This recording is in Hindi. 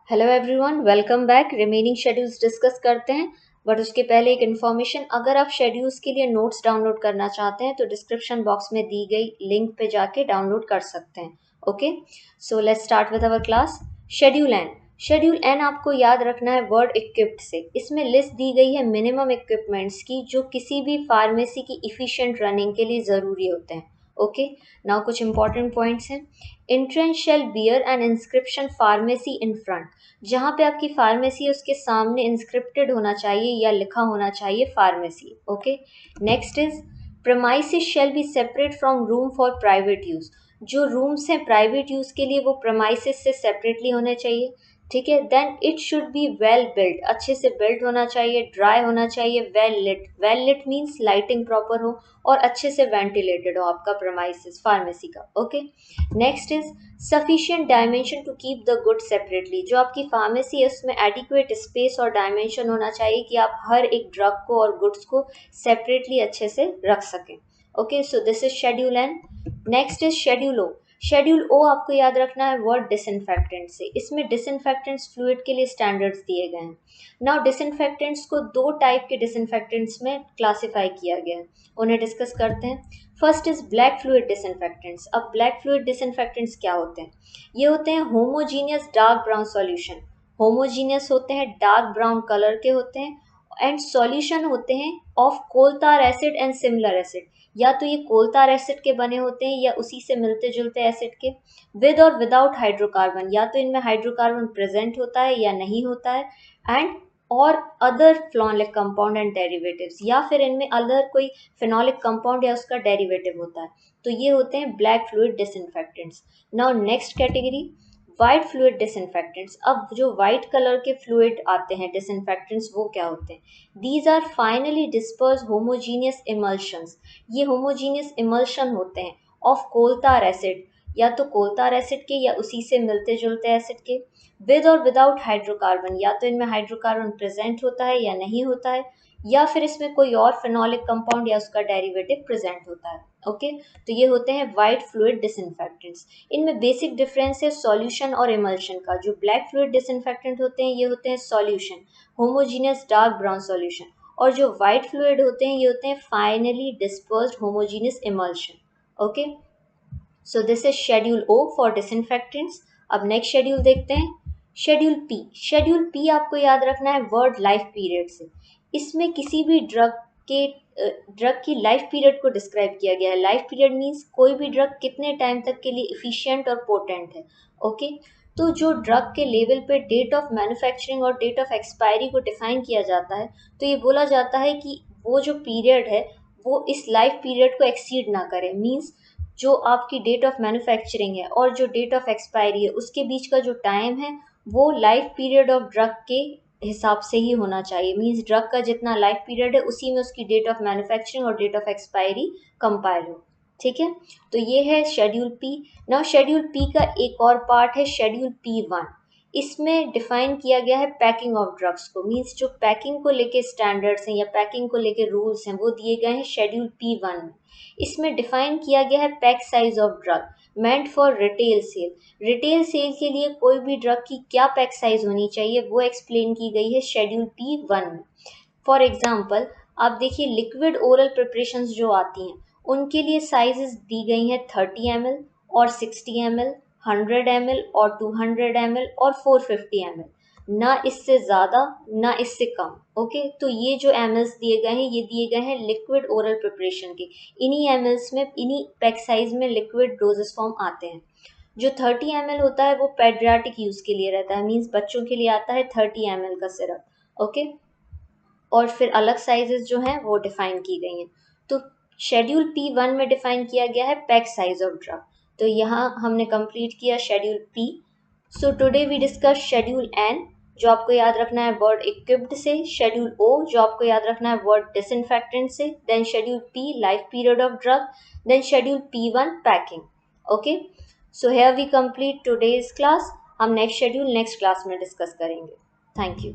Hello everyone, welcome back. Remaining schedules discuss करते हैं, बट उसके पहले एक इन्फॉर्मेशन। अगर आप शेड्यूल्स के लिए नोट्स डाउनलोड करना चाहते हैं तो डिस्क्रिप्शन बॉक्स में दी गई लिंक पे जाके डाउनलोड कर सकते हैं। Okay, so let's start with our class. Schedule N. Schedule N आपको याद रखना है वर्ड इक्विप्ड से। इसमें लिस्ट दी गई है मिनिमम इक्विपमेंट्स की जो किसी भी फार्मेसी की इफिशिएंट रनिंग के लिए ज़रूरी होते हैं। ओके, नाउ कुछ इंपॉर्टेंट पॉइंट्स हैं। Entrance shall bear an inscription pharmacy in front. जहाँ पे आपकी फार्मेसी है उसके सामने इंस्क्रिप्टेड होना चाहिए या लिखा होना चाहिए pharmacy. Okay, next is premises shall be separate from room for private use. जो रूम्स हैं प्राइवेट यूज के लिए वो प्रेमाइसिस से सेपरेटली होने चाहिए। ठीक है, then it should be well built, अच्छे से बिल्ट होना चाहिए, ड्राई होना चाहिए, well lit means lighting proper हो और अच्छे से वेंटिलेटेड हो आपका प्रेमाइसिस फार्मेसी का। Okay, next is sufficient dimension to keep the good separately. जो आपकी फार्मेसी है उसमें एडिक्वेट स्पेस और डायमेंशन होना चाहिए कि आप हर एक ड्रग को और गुड्स को सेपरेटली अच्छे से रख सकें। Okay, so this is schedule N. Next is schedule O. Schedule O आपको याद रखना है वर्ड डिसइंफेक्टेंट से। इसमें डिसइंफेक्टेंट्स फ्लूइड के लिए स्टैंडर्ड्स दिए गए हैं। नाउ डिसइंफेक्टेंट्स को दो टाइप के डिसइंफेक्टेंट्स में क्लासिफाई किया गया है, उन्हें डिस्कस करते हैं। First is black fluid disinfectants. अब ब्लैक फ्लूइड डिसइंफेक्टेंट्स क्या होते हैं? ये होते हैं homogeneous dark brown solution. Homogeneous होते हैं, डार्क ब्राउन कलर के होते हैं, एंड सॉल्यूशन होते हैं of coal tar acid and similar acid. या तो ये कोलतार एसिड के बने होते हैं या उसी से मिलते जुलते एसिड के। विद और विदाउट हाइड्रोकार्बन, या तो इनमें हाइड्रोकार्बन प्रेजेंट होता है या नहीं होता है, एंड और other phenolic compound and derivatives, या फिर इनमें अदर कोई फेनोलिक कंपाउंड या उसका डेरिवेटिव होता है। तो ये होते हैं black fluid disinfectants. Now next category, white fluid disinfectants. अब जो वाइट कलर के फ्लूइड आते हैं डिसइंफेक्टेंट्स वो क्या होते हैं? These are finely dispersed homogeneous emulsions. ये होमोजीनियस इमल्शन होते हैं ऑफ कोलतार एसिड, या तो कोलतार एसिड के या उसी से मिलते जुलते एसिड के। विद और विदाउट हाइड्रोकार्बन, या तो इनमें हाइड्रोकार्बन प्रेजेंट होता है या नहीं होता है, या फिर इसमें कोई और फेनोलिक कंपाउंड या उसका डेरिवेटिव प्रेजेंट होता है। ओके, तो ये होते हैं वाइट फ्लूइड डिसइंफेक्टेंट्स। इनमें बेसिक डिफरेंस है सॉल्यूशन और इमल्शन का। जो ब्लैक फ्लूइड डिसइंफेक्टेंट होते हैं ये होते हैं solution, homogeneous dark brown solution, और जो वाइट फ्लूइड होते हैं ये होते हैं finely dispersed homogeneous emulsion. Okay, so this is schedule O for disinfectants. अब नेक्स्ट शेड्यूल देखते हैं, शेड्यूल पी। शेड्यूल पी आपको याद रखना है वर्ड लाइफ पीरियड से। इसमें किसी भी ड्रग की लाइफ पीरियड को डिस्क्राइब किया गया है। लाइफ पीरियड मीन्स कोई भी ड्रग कितने टाइम तक के लिए इफिशिएंट और पोटेंट है। ओके, तो जो ड्रग के लेवल पे डेट ऑफ मैन्युफैक्चरिंग और डेट ऑफ एक्सपायरी को डिफाइन किया जाता है, तो ये बोला जाता है कि वो जो पीरियड है वो इस लाइफ पीरियड को एक्सीड ना करे। मीन्स जो आपकी डेट ऑफ मैन्युफैक्चरिंग है और जो डेट ऑफ एक्सपायरी है उसके बीच का जो टाइम है वो लाइफ पीरियड ऑफ ड्रग के हिसाब से ही होना चाहिए। मीन्स ड्रग का जितना लाइफ पीरियड है उसी में उसकी डेट ऑफ मैन्युफैक्चरिंग और डेट ऑफ एक्सपायरी कंपाइल हो। ठीक है, तो ये है schedule P. Now schedule P का एक और पार्ट है शेड्यूल P1। इसमें डिफाइन किया गया है पैकिंग ऑफ ड्रग्स को। मीन्स जो पैकिंग को लेके स्टैंडर्ड्स हैं या पैकिंग को लेके रूल्स हैं वो दिए गए हैं शेड्यूल P1 में। इसमें डिफाइन किया गया है pack size of drug meant for retail sale. Retail sale के लिए कोई भी ड्रग की क्या पैक साइज होनी चाहिए वो एक्सप्लेन की गई है शेड्यूल P1 में। फॉर एग्जाम्पल आप देखिए लिक्विड ओरल प्रिपरेशंस जो आती हैं उनके लिए साइजेस दी गई हैं 30 ml और 60 ml, 100 ml और 200 ml और 450 ml, ना इससे ज़्यादा ना इससे कम। ओके, तो ये जो mls दिए गए हैं ये दिए गए हैं लिक्विड ओरल प्रिपरेशन के। इन्हीं mls में, इन्हीं पैक साइज में लिक्विड डोजेस फॉर्म आते हैं। जो 30 ml होता है वो पेडियाट्रिक यूज़ के लिए रहता है। मीन्स बच्चों के लिए आता है 30 ml का सिरप। ओके, और फिर अलग साइजेस जो हैं वो डिफाइन की गई हैं। तो शेड्यूल P1 में डिफाइन किया गया है पैक साइज ऑफ ड्रग। तो यहाँ हमने कंप्लीट किया schedule P। So today we discuss schedule N जो आपको याद रखना है वर्ड इक्विप्ड से, शेड्यूल O जो आपको याद रखना है वर्ड डिसइंफेक्टेंट से, then schedule P life period of drug, then schedule P1 packing. Okay, so here we complete today's class. हम नेक्स्ट शेड्यूल नेक्स्ट क्लास में डिस्कस करेंगे। Thank you.